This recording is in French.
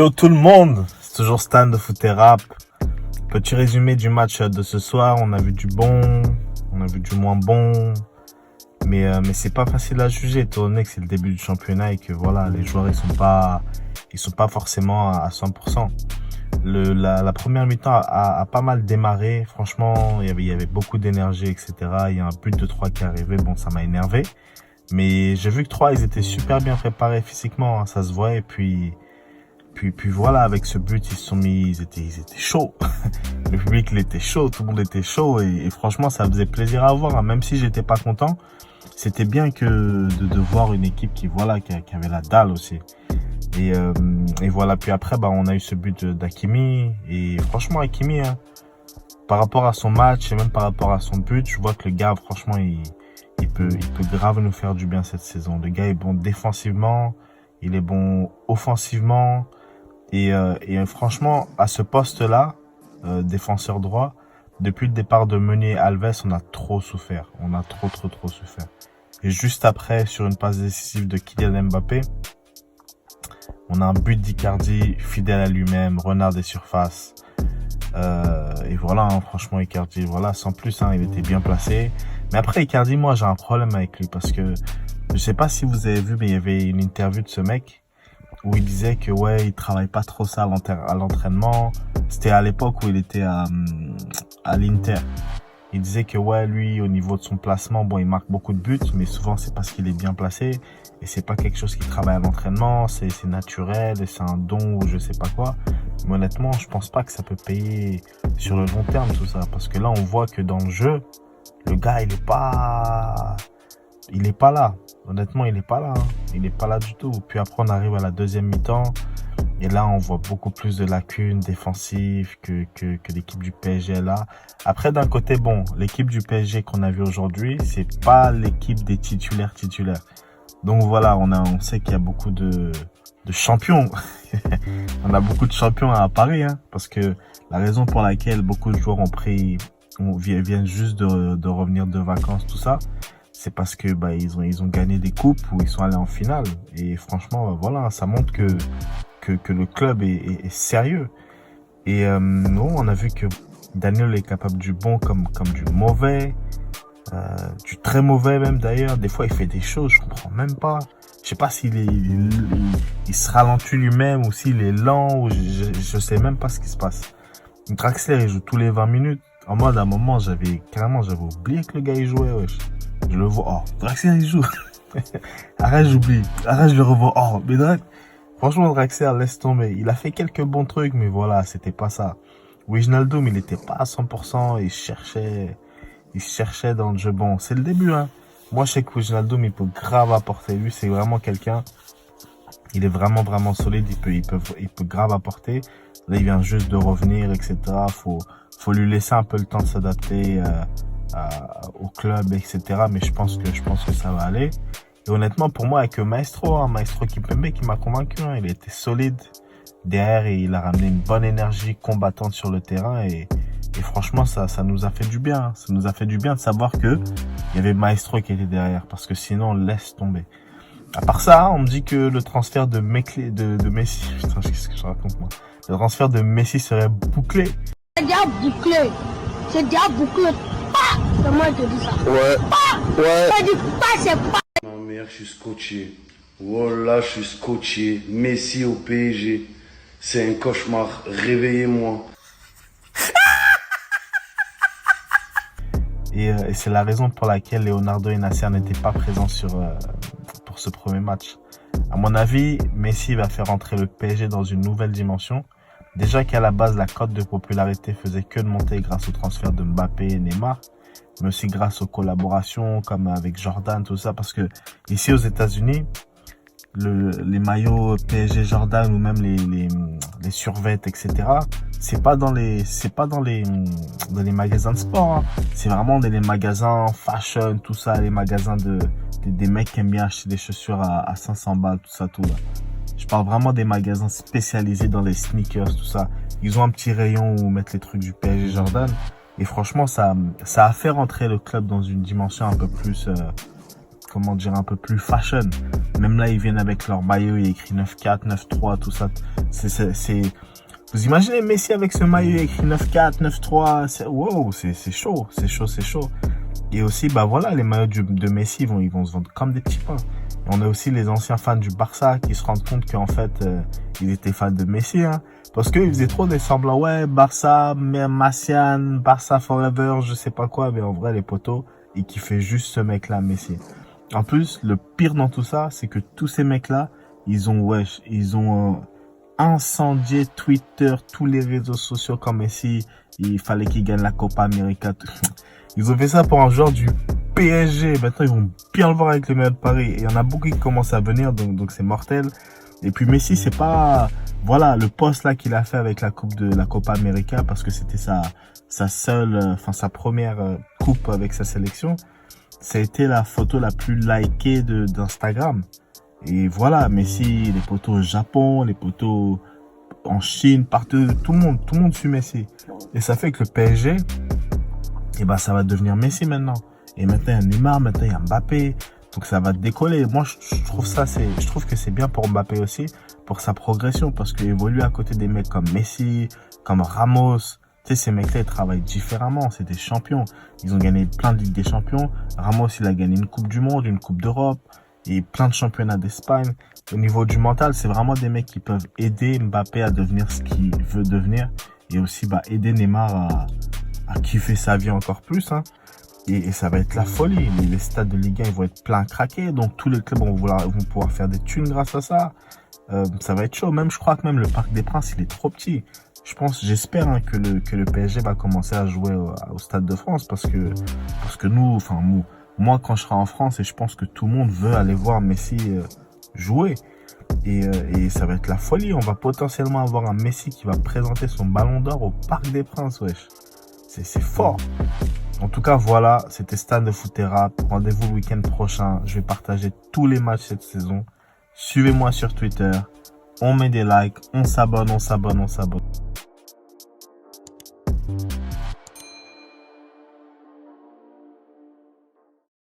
Yo tout le monde, c'est toujours Stan de Foot et Rap. Petit résumé du match de ce soir, on a vu du bon, on a vu du moins bon, mais c'est pas facile à juger étant donné que c'est le début du championnat et que voilà, les joueurs ils sont pas forcément à 100%. La première mi-temps a pas mal démarré, franchement il y avait beaucoup d'énergie, etc. Il y a un but de 3 qui est arrivé, bon ça m'a énervé, mais j'ai vu que 3 ils étaient super bien préparés physiquement, hein, ça se voit, et puis voilà, avec ce but, ils étaient chauds. Le public, il était chaud, tout le monde était chaud, et franchement, ça faisait plaisir à voir, hein. Même si j'étais pas content, c'était bien de voir une équipe qui avait la dalle aussi. Et voilà, puis après, on a eu ce but d'Hakimi, et franchement, Hakimi, hein, par rapport à son match, et même par rapport à son but, je vois que le gars, franchement, il peut grave nous faire du bien cette saison. Le gars est bon défensivement, il est bon offensivement, et franchement, à ce poste-là, défenseur droit, depuis le départ de Meunier et Alves, on a trop souffert. On a trop souffert. Et juste après, sur une passe décisive de Kylian Mbappé, on a un but d'Icardi, fidèle à lui-même, renard des surfaces. Et voilà, hein, franchement, Icardi, voilà, sans plus, hein, il était bien placé. Mais après, Icardi, moi, j'ai un problème avec lui parce que je sais pas si vous avez vu, mais il y avait une interview de ce mec où il disait que ouais, il travaille pas trop ça à l'entraînement. C'était à l'époque où il était à l'Inter. Il disait que ouais, lui, au niveau de son placement, bon, il marque beaucoup de buts, mais souvent c'est parce qu'il est bien placé et c'est pas quelque chose qu'il travaille à l'entraînement, c'est naturel et c'est un don ou je sais pas quoi. Mais honnêtement, je pense pas que ça peut payer sur le long terme tout ça, parce que là, on voit que dans le jeu, le gars, il est pas là. Honnêtement, il est pas là. Hein. Il est pas là du tout. Puis après, on arrive à la deuxième mi-temps. Et là, on voit beaucoup plus de lacunes défensives que l'équipe du PSG est là. Après, d'un côté, bon, l'équipe du PSG qu'on a vu aujourd'hui, c'est pas l'équipe des titulaires. Donc voilà, on sait qu'il y a beaucoup de champions. On a beaucoup de champions à Paris, hein, parce que la raison pour laquelle beaucoup de joueurs viennent juste de revenir de vacances, tout ça, c'est parce que ils ont gagné des coupes ou ils sont allés en finale. Et franchement, voilà, ça montre que le club est sérieux. Et non, on a vu que Daniel est capable du bon comme du mauvais, du très mauvais même d'ailleurs. Des fois, il fait des choses, je comprends même pas. Je sais pas il se ralentit lui-même ou s'il est lent, ou je sais même pas ce qui se passe. Draxler, il joue tous les 20 minutes. En mode, à un moment, j'avais oublié que le gars il jouait, wesh. Je le vois, oh, Draxler il joue. Arrête, j'oublie. Arrête, je le revois. Oh, mais franchement, Draxler, laisse tomber. Il a fait quelques bons trucs, mais voilà, c'était pas ça. Wijnaldum, il était pas à 100%, il cherchait dans le jeu. Bon, c'est le début, hein. Moi, je sais que Wijnaldum, il peut grave apporter. Lui, c'est vraiment quelqu'un, il est vraiment solide, il peut grave apporter. Là, il vient juste de revenir, etc. Faut lui laisser un peu le temps de s'adapter, au club, etc. Mais je pense que ça va aller. Et honnêtement, pour moi, avec Maestro Kimpembe qui m'a convaincu, hein, il était solide derrière et il a ramené une bonne énergie combattante sur le terrain et franchement, ça nous a fait du bien. Hein. Ça nous a fait du bien de savoir que il y avait Maestro qui était derrière, parce que sinon, on laisse tomber. À part ça, on me dit que le transfert de Messi, putain, qu'est-ce que je raconte, moi? Le transfert de Messi serait bouclé. C'est déjà bouclé. C'est déjà bouclé. Pas. C'est moi qui dis ça. Ouais. Pas. Ouais. Je dis pas, c'est pas. Ma mère, je suis scotché. Voilà, je suis scotché. Messi au PSG. C'est un cauchemar. Réveillez-moi. Et c'est la raison pour laquelle Leonardo et Nasser n'étaient pas présents pour ce premier match. À mon avis, Messi va faire entrer le PSG dans une nouvelle dimension. Déjà qu'à la base, la cote de popularité faisait que de monter grâce au transfert de Mbappé et Neymar, mais aussi grâce aux collaborations comme avec Jordan, tout ça, parce que ici aux États-Unis, les maillots PSG Jordan ou même les survêtements, etc. C'est pas dans les magasins de sport, hein. C'est vraiment dans les magasins fashion, tout ça, les magasins des mecs qui aiment bien acheter des chaussures à 500 balles, tout ça, tout là. Je parle vraiment des magasins spécialisés dans les sneakers, tout ça. Ils ont un petit rayon où mettre les trucs du PSG Jordan. Et franchement, ça a fait rentrer le club dans une dimension un peu plus comment dire, un peu plus fashion. Même là, ils viennent avec leur maillot, il y a écrit 9-4, 9-3, tout ça. Vous imaginez Messi avec ce maillot, il y a écrit 9-4, 9-3, wow, c'est chaud, c'est chaud, c'est chaud. Et aussi, bah voilà, les maillots de Messi, ils vont se vendre comme des petits pains. Et on a aussi les anciens fans du Barça qui se rendent compte qu'en fait, ils étaient fans de Messi, hein. Parce qu'ils faisaient trop des semblants, ouais, Barça, Massian, Barça Forever, je sais pas quoi, mais en vrai, les potos, ils kiffaient juste ce mec-là, Messi. En plus, le pire dans tout ça, c'est que tous ces mecs-là, ils ont incendié Twitter, tous les réseaux sociaux comme Messi. Il fallait qu'il gagne la Copa América. Ils ont fait ça pour un joueur du PSG. Maintenant, ils vont bien le voir avec le maillot de Paris. Et il y en a beaucoup qui commencent à venir, donc c'est mortel. Et puis Messi, c'est pas, voilà, le poste là qu'il a fait avec la coupe de la Copa América, parce que c'était sa première coupe avec sa sélection. Ça a été la photo la plus likée d'Instagram. Et voilà, Messi, les potos au Japon, les potos en Chine, partout, tout le monde suit Messi. Et ça fait que le PSG, et ben, ça va devenir Messi maintenant. Et maintenant, il y a Neymar, maintenant, il y a Mbappé. Donc, ça va décoller. Moi, je trouve que c'est bien pour Mbappé aussi, pour sa progression, parce qu'il évolue à côté des mecs comme Messi, comme Ramos. Tu sais, ces mecs-là, ils travaillent différemment. C'est des champions. Ils ont gagné plein de Ligues des Champions. Ramos, il a gagné une Coupe du Monde, une Coupe d'Europe et plein de championnats d'Espagne. Au niveau du mental, c'est vraiment des mecs qui peuvent aider Mbappé à devenir ce qu'il veut devenir et aussi aider Neymar à kiffer sa vie encore plus, hein. Et ça va être la folie. Les stades de Ligue 1, ils vont être pleins craqués. Donc, tous les clubs vont pouvoir faire des thunes grâce à ça. Ça va être chaud. Même, je crois que même le Parc des Princes, il est trop petit. J'espère hein, que le PSG va commencer à jouer au Stade de France parce que moi, quand je serai en France, et je pense que tout le monde veut aller voir Messi jouer. Et ça va être la folie. On va potentiellement avoir un Messi qui va présenter son ballon d'or au Parc des Princes, wesh. C'est fort. En tout cas, voilà, c'était Stan de Foot et Rap. Rendez-vous le week-end prochain. Je vais partager tous les matchs cette saison. Suivez-moi sur Twitter. On met des likes, on s'abonne.